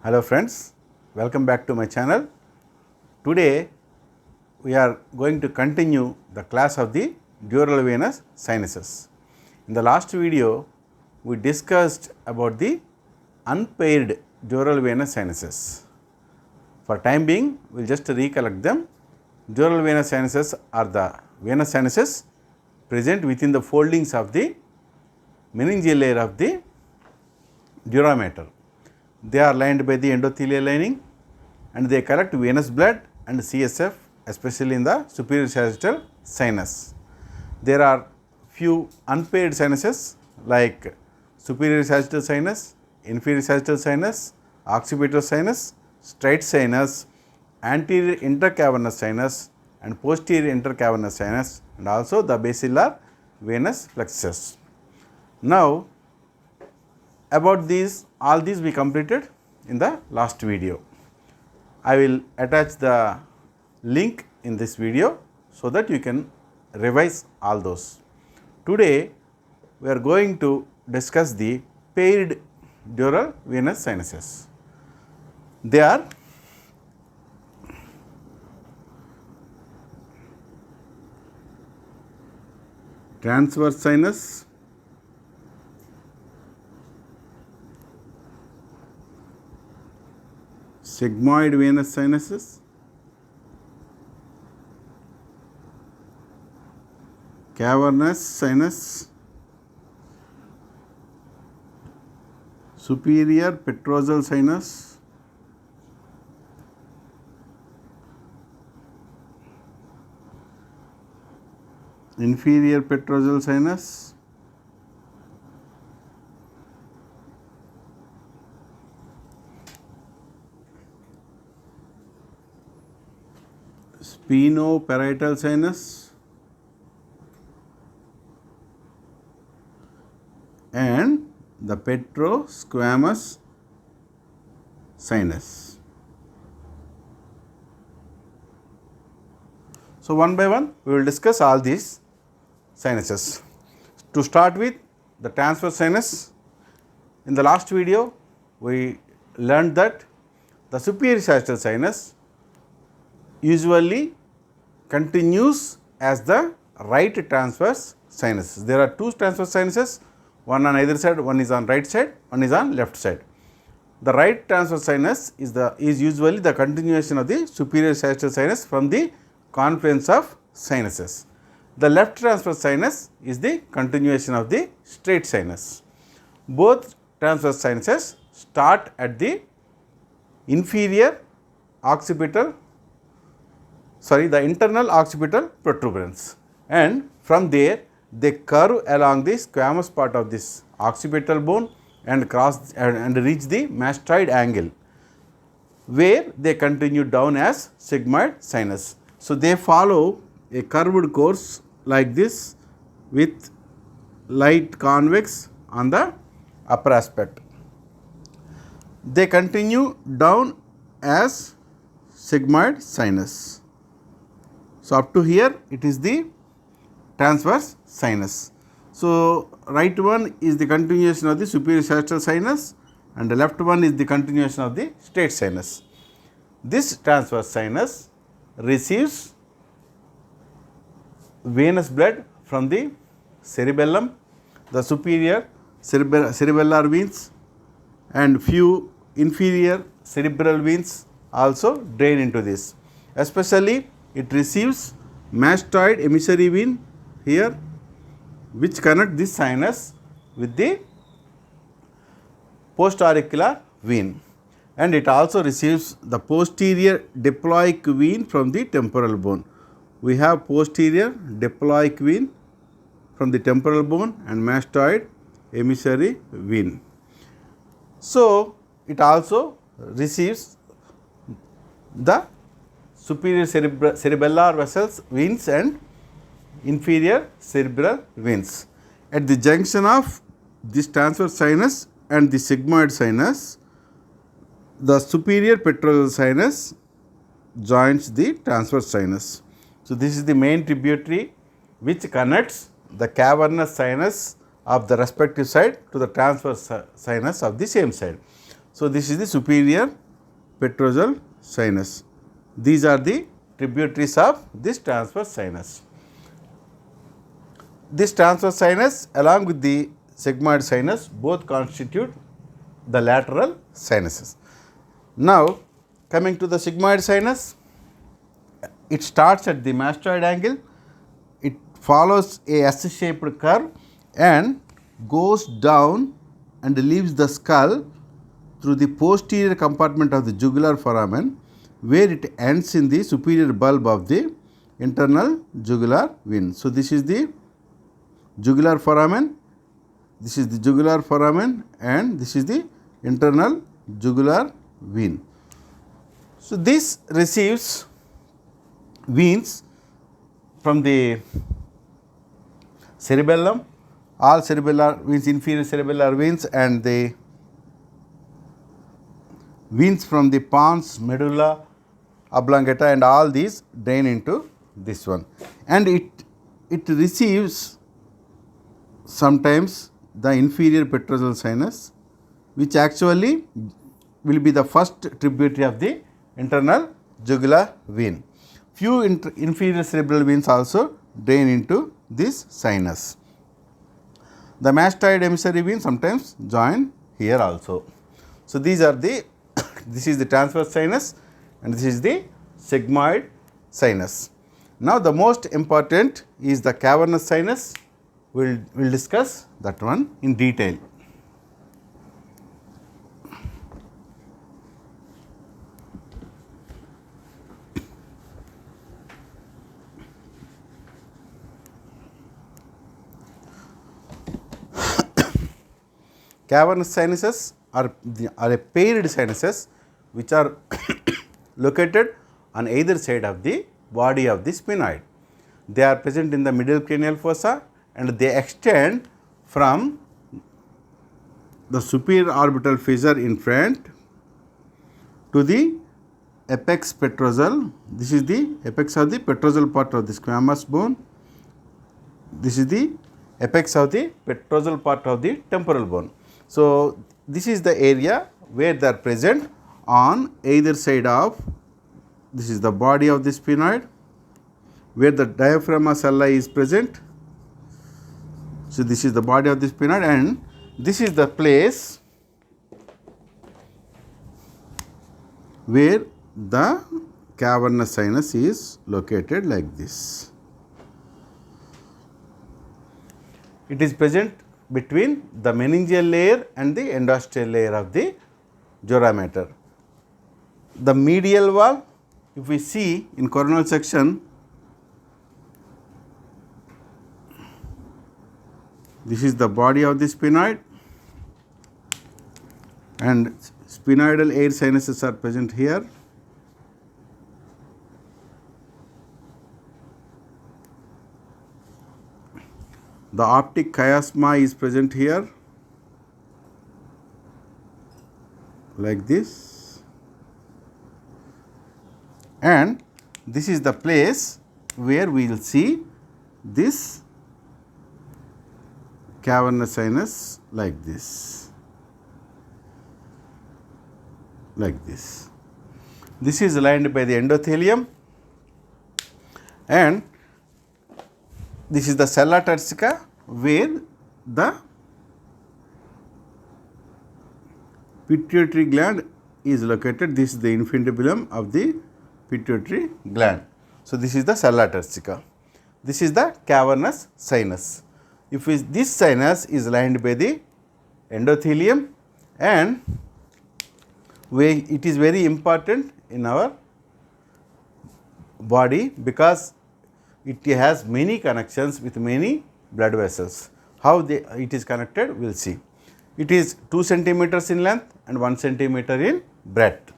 Hello friends, welcome back to my channel. Today we are going to continue the class of the dural venous sinuses. In the last video we discussed about the unpaired dural venous sinuses. For time being we will just recollect them. Dural venous sinuses are the venous sinuses present within the foldings of the meningeal layer of the dura mater. They are lined by the endothelial lining and they collect venous blood and CSF, especially in the superior sagittal sinus. There are few unpaired sinuses like superior sagittal sinus, inferior sagittal sinus, occipital sinus, straight sinus, anterior intercavernous sinus and posterior intercavernous sinus, and also the basilar venous plexus. Now, about all these we completed in the last video. I will attach the link in this video so that you can revise all those. Today we are going to discuss the paired dural venous sinuses. They are transverse sinus, sigmoid venous sinuses, cavernous sinus, superior petrosal sinus, inferior petrosal sinus, spinoparietal sinus and the petrosquamous sinus. So, one by one we will discuss all these sinuses. To start with the transverse sinus, in the last video we learned that the superior sagittal sinus usually continues as the right transverse sinus. There are two transverse sinuses, one on either side, one is on right side, one is on left side. The right transverse sinus is usually the continuation of the superior sagittal sinus from the confluence of sinuses. The left transverse sinus is the continuation of the straight sinus. Both transverse sinuses start at the internal occipital protuberance, and from there they curve along the squamous part of this occipital bone and cross and reach the mastoid angle, where they continue down as sigmoid sinus. So, they follow a curved course like this with light convex on the upper aspect. They continue down as sigmoid sinus. So, up to here it is the transverse sinus. So, right one is the continuation of the superior sagittal sinus and the left one is the continuation of the straight sinus. This transverse sinus receives venous blood from the cerebellum, the superior cerebellar veins and few inferior cerebral veins also drain into this. Especially it receives mastoid emissary vein here, which connect this sinus with the postauricular vein, and it also receives the posterior diploic vein from the temporal bone. We have posterior diploic vein from the temporal bone and mastoid emissary vein. So, it also receives the superior cerebellar vessels veins and inferior cerebral veins. At the junction of this transverse sinus and the sigmoid sinus, the superior petrosal sinus joins the transverse sinus. So, this is the main tributary which connects the cavernous sinus of the respective side to the transverse sinus of the same side. So, this is the superior petrosal sinus. These are the tributaries of this transverse sinus. This transverse sinus along with the sigmoid sinus both constitute the lateral sinuses. Now, coming to the sigmoid sinus, it starts at the mastoid angle, it follows a S-shaped curve and goes down and leaves the skull through the posterior compartment of the jugular foramen, where it ends in the superior bulb of the internal jugular vein. So, this is the jugular foramen, this is the jugular foramen and this is the internal jugular vein. So, this receives veins from the cerebellum, all cerebellar veins, inferior cerebellar veins, and the veins from the pons, medulla oblongata, and all these drain into this one, and it receives sometimes the inferior petrosal sinus, which actually will be the first tributary of the internal jugular vein. Few inferior cerebral veins also drain into this sinus. The mastoid emissary vein sometimes join here also. So, these are the this is the transverse sinus and this is the sigmoid sinus. Now, the most important is the cavernous sinus. We will discuss that one in detail. Cavernous sinuses are a paired sinuses which are located on either side of the body of the sphenoid. They are present in the middle cranial fossa and they extend from the superior orbital fissure in front to the apex petrosal. This is the apex of the petrosal part of the squamous bone. This is the apex of the petrosal part of the temporal bone. So, this is the area where they are present on either side of, this is the body of the sphenoid, where the diaphragm ocelli is present. So, this is the body of the sphenoid and this is the place where the cavernous sinus is located like this. It is present between the meningeal layer and the endosteal layer of the dura mater. The medial wall, if we see in coronal section, this is the body of the sphenoid and sphenoidal air sinuses are present here. The optic chiasma is present here like this, and this is the place where we will see this cavernous sinus like this, like this. This is lined by the endothelium and this is the sella turcica where the pituitary gland is located. This is the infundibulum of the pituitary gland. So, this is the sella turcica. This is the cavernous sinus. If this sinus is lined by the endothelium and it is very important in our body because it has many connections with many blood vessels. How it is connected, we will see. It is 2 centimeters in length and 1 centimeter in breadth.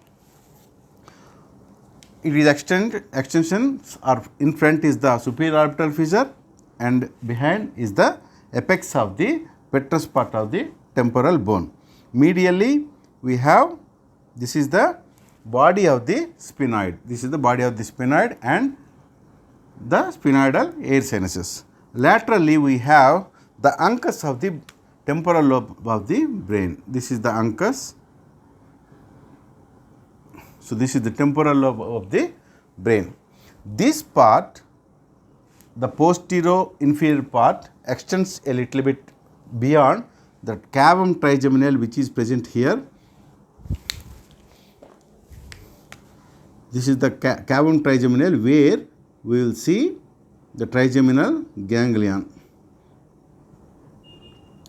It is extensions are in front is the superior orbital fissure and behind is the apex of the petrous part of the temporal bone. Medially we have, this is the body of the sphenoid. This is the body of the sphenoid and the sphenoidal air sinuses. Laterally we have the uncus of the temporal lobe of the brain. This is the uncus So, this is the temporal lobe of the brain. This part, the posterior inferior part, extends a little bit beyond the cavum trigeminal, which is present here. This is the cavum trigeminal, where we will see the trigeminal ganglion.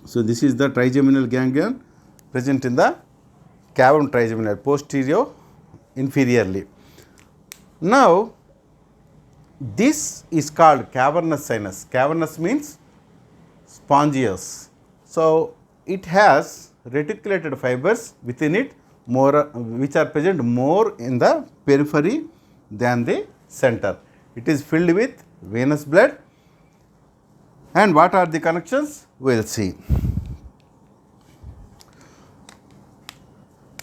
So, this is the trigeminal ganglion present in the cavum trigeminal, posterior inferiorly. Now, this is called cavernous sinus. Cavernous means spongious. So, it has reticulated fibers within it, more which are present more in the periphery than the center. It is filled with venous blood. And what are the connections? We will see.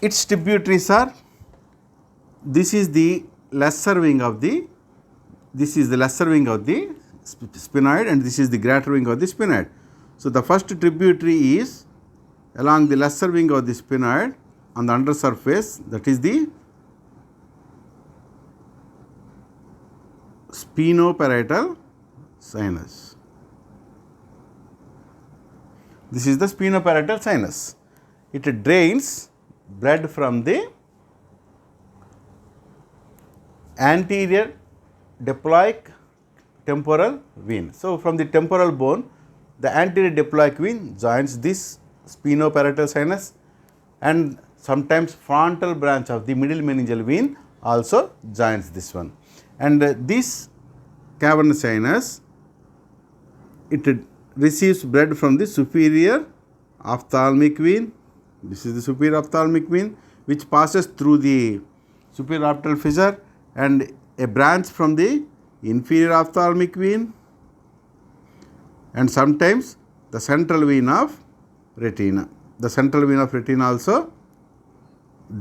Its tributaries are, this is the lesser wing of the, sphenoid, and this is the greater wing of the sphenoid. So, the first tributary is along the lesser wing of the sphenoid on the under surface, that is the sphenoparietal sinus. This is the sphenoparietal sinus. It drains blood from the anterior diploic temporal vein. So, from the temporal bone, the anterior diploic vein joins this sphenoparietal sinus, and sometimes frontal branch of the middle meningeal vein also joins this one. And this cavernous sinus, it receives blood from the superior ophthalmic vein. This is the superior ophthalmic vein, which passes through the superior optical fissure, and a branch from the inferior ophthalmic vein, and sometimes the central vein of retina. The central vein of retina also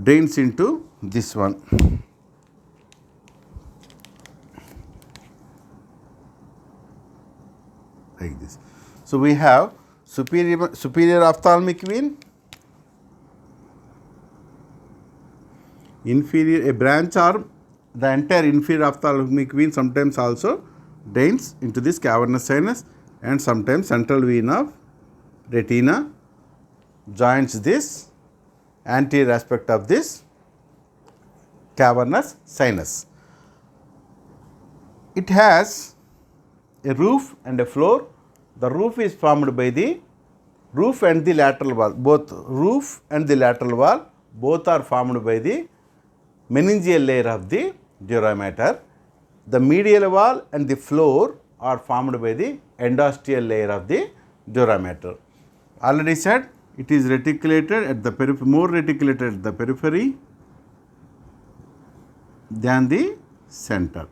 drains into this one. Like this. So, we have superior ophthalmic vein, inferior, a branch or the entire inferior ophthalmic vein sometimes also drains into this cavernous sinus, and sometimes central vein of retina joins this anterior aspect of this cavernous sinus. It has a roof and a floor. The roof is formed by the roof and the lateral wall. Both roof and the lateral wall, both are formed by the meningeal layer of the dura mater. The medial wall and the floor are formed by the endosteal layer of the dura mater. Already said, it is reticulated at the periphery, more reticulated at the periphery than the center.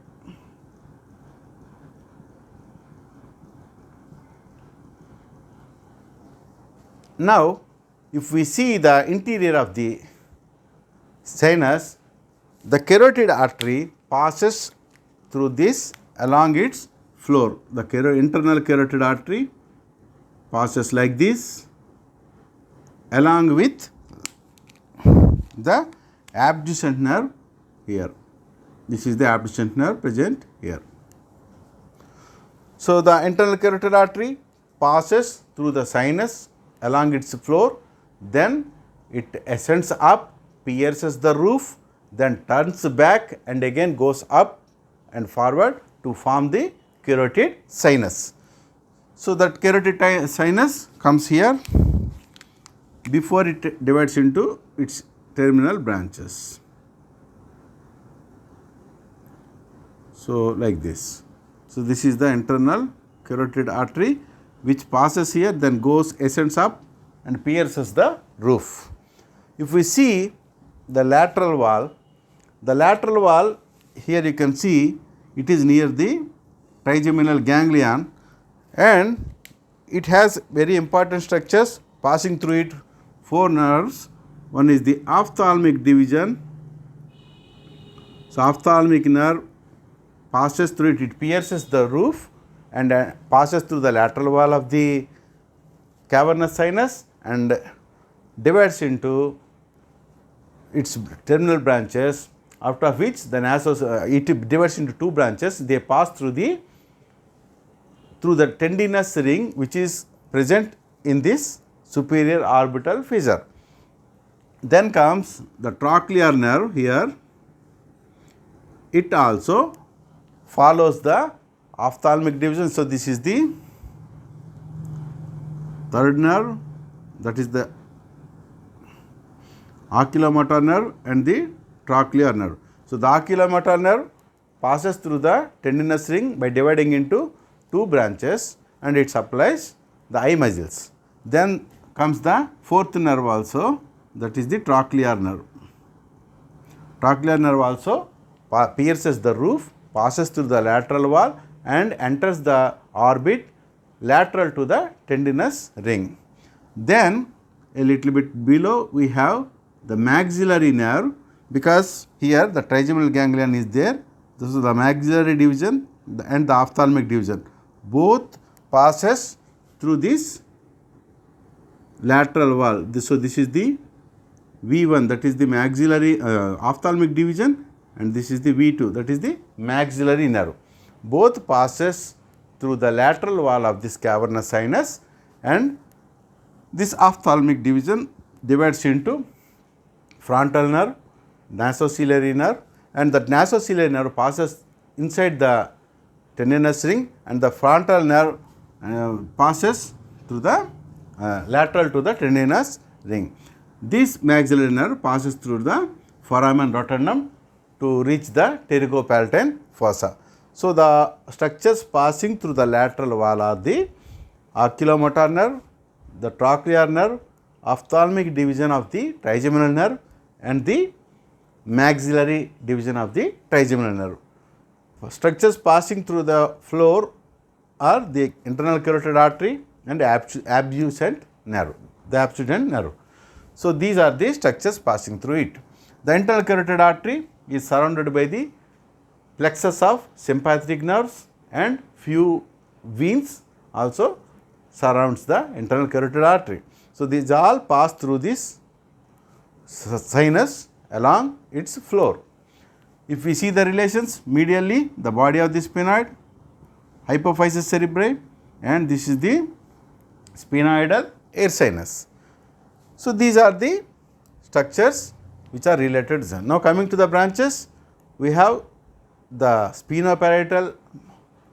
Now, if we see the interior of the sinus, the carotid artery passes through this along its floor. The internal carotid artery passes like this along with the abducent nerve here. This is the abducent nerve present here. So, the internal carotid artery passes through the sinus along its floor, then it ascends up, pierces the roof, then turns back and again goes up and forward to form the carotid sinus. So, that carotid sinus comes here before it divides into its terminal branches. So, like this. So, this is the internal carotid artery which passes here, then goes, ascends up and pierces the roof. If we see the lateral wall here you can see it is near the trigeminal ganglion, and it has very important structures passing through it, 4 nerves. One is the ophthalmic division. So, ophthalmic nerve passes through it, it pierces the roof and passes through the lateral wall of the cavernous sinus and divides into its terminal branches. after which the it divides into two branches. They pass through the tendinous ring which is present in this superior orbital fissure. Then comes the trochlear nerve here. It also follows the ophthalmic division. So, this is the third nerve, that is the oculomotor nerve and the trochlear nerve. So, the oculomotor nerve passes through the tendinous ring by dividing into two branches and it supplies the eye muscles. Then comes the fourth nerve also, that is the trochlear nerve. Trochlear nerve also pierces the roof, passes through the lateral wall and enters the orbit lateral to the tendinous ring. Then a little bit below we have the maxillary nerve, because here the trigeminal ganglion is there. This is the maxillary division and the ophthalmic division. Both passes through this lateral wall. So, this is the V1, that is the maxillary ophthalmic division, and this is the V2, that is the maxillary nerve. Both passes through the lateral wall of this cavernous sinus, and this ophthalmic division divides into frontal nerve, nasociliary nerve, and the nasociliary nerve passes inside the tendinous ring and the frontal nerve passes through the lateral to the tendinous ring. This maxillary nerve passes through the foramen rotundum to reach the pterygopalatine fossa. So, the structures passing through the lateral wall are the oculomotor nerve, the trochlear nerve, ophthalmic division of the trigeminal nerve and the maxillary division of the trigeminal nerve. Structures passing through the floor are the internal carotid artery and abducent nerve, the abducent nerve. So, these are the structures passing through it. The internal carotid artery is surrounded by the plexus of sympathetic nerves and few veins also surrounds the internal carotid artery. So, these all pass through this sinus along its floor. If we see the relations, medially the body of the sphenoid, hypophysis cerebri, and this is the sphenoidal air sinus. So, these are the structures which are related. Now, coming to the branches, we have the sphenoparietal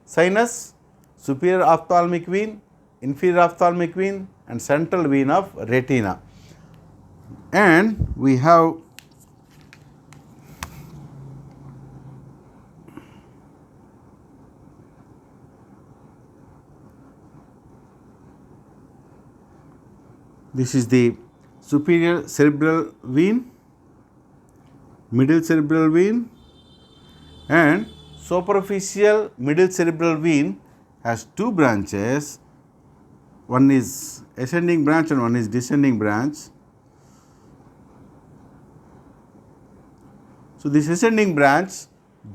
sinus, superior ophthalmic vein, inferior ophthalmic vein and central vein of retina. And we have this is the superior cerebral vein, middle cerebral vein, and superficial middle cerebral vein has two branches. One is ascending branch and one is descending branch. So, this ascending branch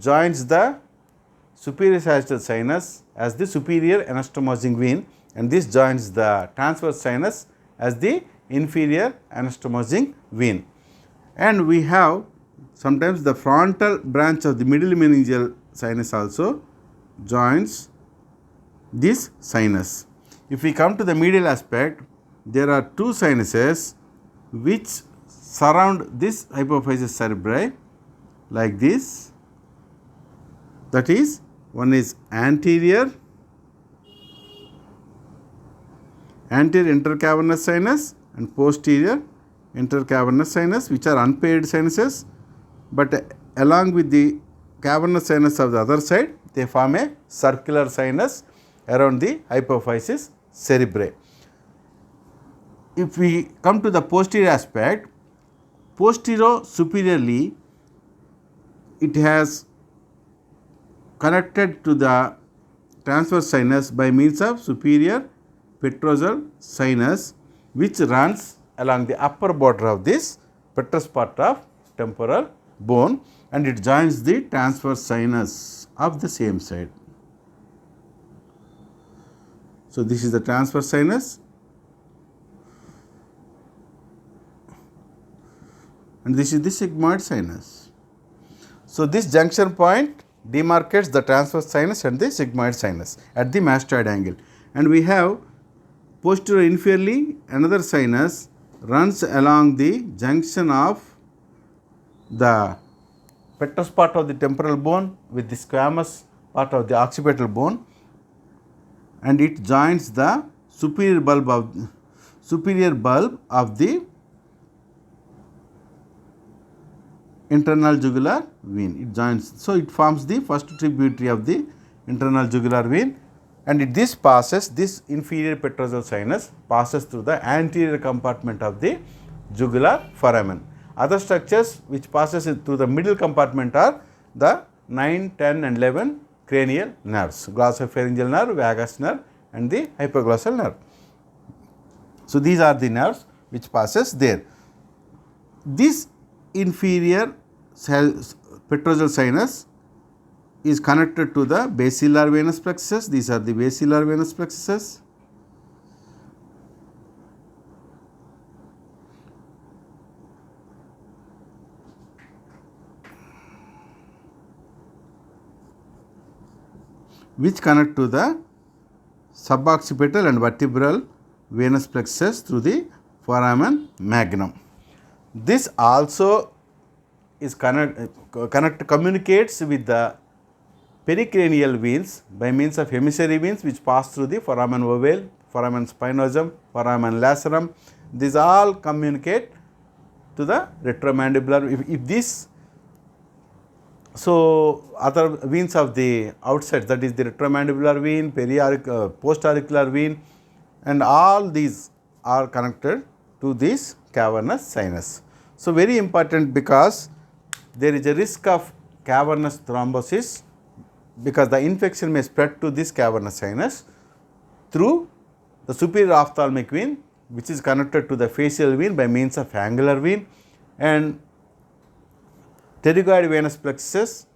joins the superior sagittal sinus as the superior anastomosing vein, and this joins the transverse sinus as the inferior anastomosing vein. And we have sometimes the frontal branch of the middle meningeal sinus also joins this sinus. If we come to the medial aspect, there are two sinuses which surround this hypophysis cerebri like this. That is, one is anterior intercavernous sinus and posterior intercavernous sinus, which are unpaired sinuses, but along with the cavernous sinus of the other side, they form a circular sinus around the hypophysis cerebri. If we come to the posterior aspect, posterior superiorly it has connected to the transverse sinus by means of superior petrosal sinus, which runs along the upper border of this petrous part of temporal bone, and it joins the transverse sinus of the same side. So, this is the transverse sinus, and this is the sigmoid sinus. So, this junction point demarcates the transverse sinus and the sigmoid sinus at the mastoid angle, and we have posterior inferiorly another sinus runs along the junction of the petrous part of the temporal bone with the squamous part of the occipital bone, and it joins the superior bulb of the internal jugular vein. It joins, so it forms the first tributary of the internal jugular vein, and this inferior petrosal sinus passes through the anterior compartment of the jugular foramen. Other structures which passes through the middle compartment are the 9, 10 and 11 cranial nerves, glossopharyngeal nerve, vagus nerve and the hypoglossal nerve. So, these are the nerves which passes there. This inferior petrosal sinus is connected to the basilar venous plexus. These are the basilar venous plexuses. Which connect to the suboccipital and vertebral venous plexus through the foramen magnum. This also is communicates with the pericranial veins by means of emissary veins which pass through the foramen ovale, foramen spinosum, foramen lacerum. These all communicate to the retromandibular. If this, so other veins of the outside, that is the retromandibular vein, postauricular vein, and all these are connected to this cavernous sinus. So, very important because there is a risk of cavernous thrombosis because the infection may spread to this cavernous sinus through the superior ophthalmic vein which is connected to the facial vein by means of angular vein, and pterygoid venous plexus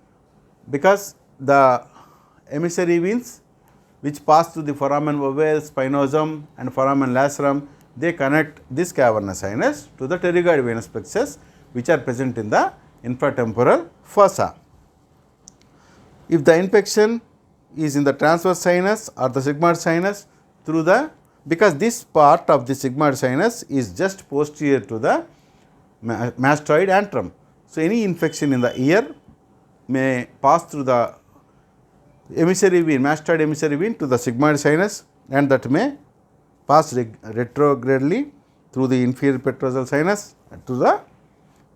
because the emissary veins which pass through the foramen ovale, spinosum and foramen lacerum, they connect this cavernous sinus to the pterygoid venous plexus which are present in the infratemporal fossa. If the infection is in the transverse sinus or the sigmoid sinus through the, because this part of the sigmoid sinus is just posterior to the mastoid antrum. So, any infection in the ear may pass through the emissary vein, mastoid emissary vein to the sigmoid sinus, and that may pass retrogradely through the inferior petrosal sinus to the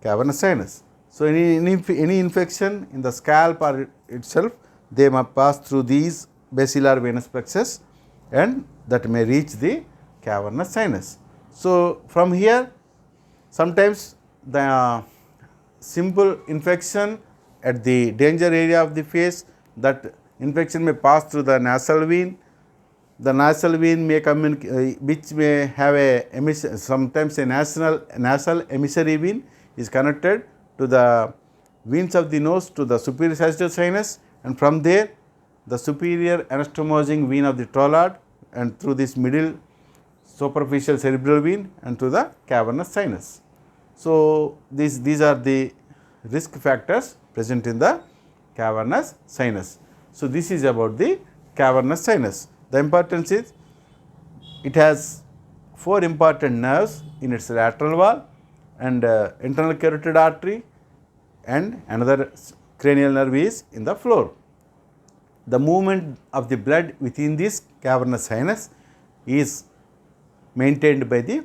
cavernous sinus. So, any infection in the scalp or itself, they may pass through these basilar venous plexus and that may reach the cavernous sinus. So, from here sometimes the simple infection at the danger area of the face, that infection may pass through the nasal vein. The nasal vein may which may have a sometimes a nasal emissary vein is connected to the veins of the nose to the superior sagittal sinus, and from there the superior anastomosing vein of the trollard and through this middle superficial cerebral vein and to the cavernous sinus. So, these are the risk factors present in the cavernous sinus. So, this is about the cavernous sinus. The importance is it has 4 important nerves in its lateral wall and internal carotid artery, and another cranial nerve is in the floor. The movement of the blood within this cavernous sinus is maintained by the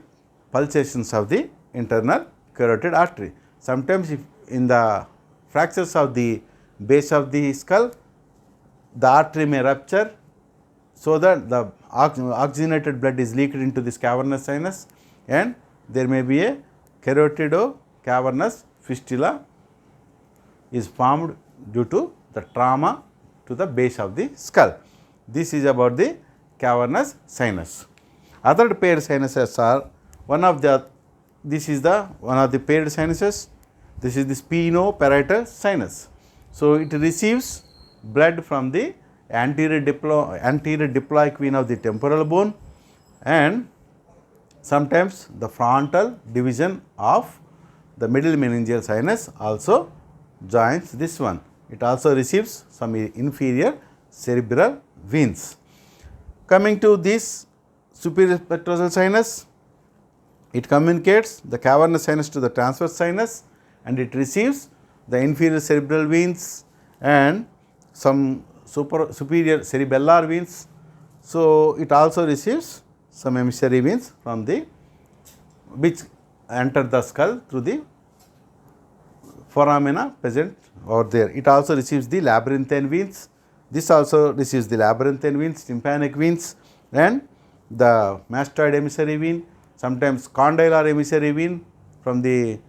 pulsations of the internal carotid artery. Sometimes if in the fractures of the base of the skull, the artery may rupture so that the oxygenated blood is leaked into this cavernous sinus, and there may be a carotido-cavernous fistula is formed due to the trauma to the base of the skull. This is about the cavernous sinus. Other paired sinuses are this is one of the paired sinuses. This is the sphenoparietal sinus. So, it receives blood from the anterior diploic vein of the temporal bone, and sometimes the frontal division of the middle meningeal sinus also joins this one. It also receives some inferior cerebral veins. Coming to this superior petrosal sinus, it communicates the cavernous sinus to the transverse sinus, and it receives the inferior cerebral veins and some superior cerebellar veins. So, it also receives some emissary veins from the which enter the skull through the foramina present over there. It also receives the labyrinthine veins. This also receives the labyrinthine veins, tympanic veins, and the mastoid emissary vein, sometimes condylar emissary vein from the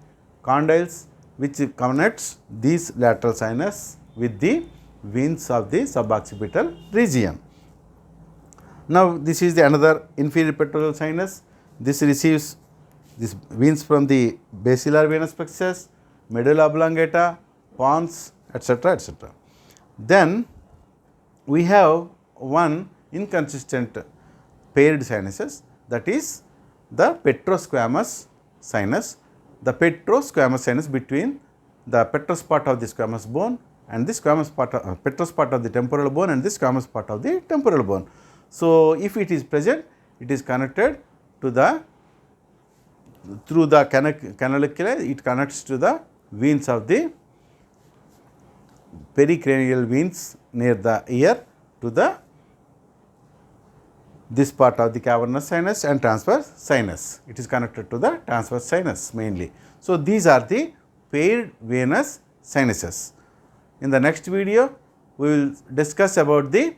condyles, which connects these lateral sinus with the veins of the suboccipital region. Now, this is the another inferior petrosal sinus. This receives these veins from the basilar venous plexus, medulla oblongata, pons, etc., etc. Then we have one inconsistent paired sinuses, that is the petrosquamous sinus. The petrosquamous sinus between the petrous part of the squamous bone and the squamous part of, petrous part of the temporal bone and the squamous part of the temporal bone. So, if it is present, it is connected to the through the canaliculi, it connects to the veins of the pericranial veins near the ear to the this part of the cavernous sinus and transverse sinus. It is connected to the transverse sinus mainly. So, these are the paired venous sinuses. In the next video, we will discuss about the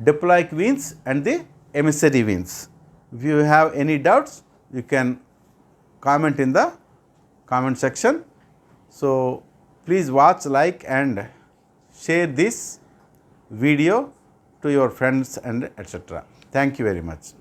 diploic veins and the emissary veins. If you have any doubts, you can comment in the comment section. So, please watch, like and share this video to your friends and etc. Thank you very much.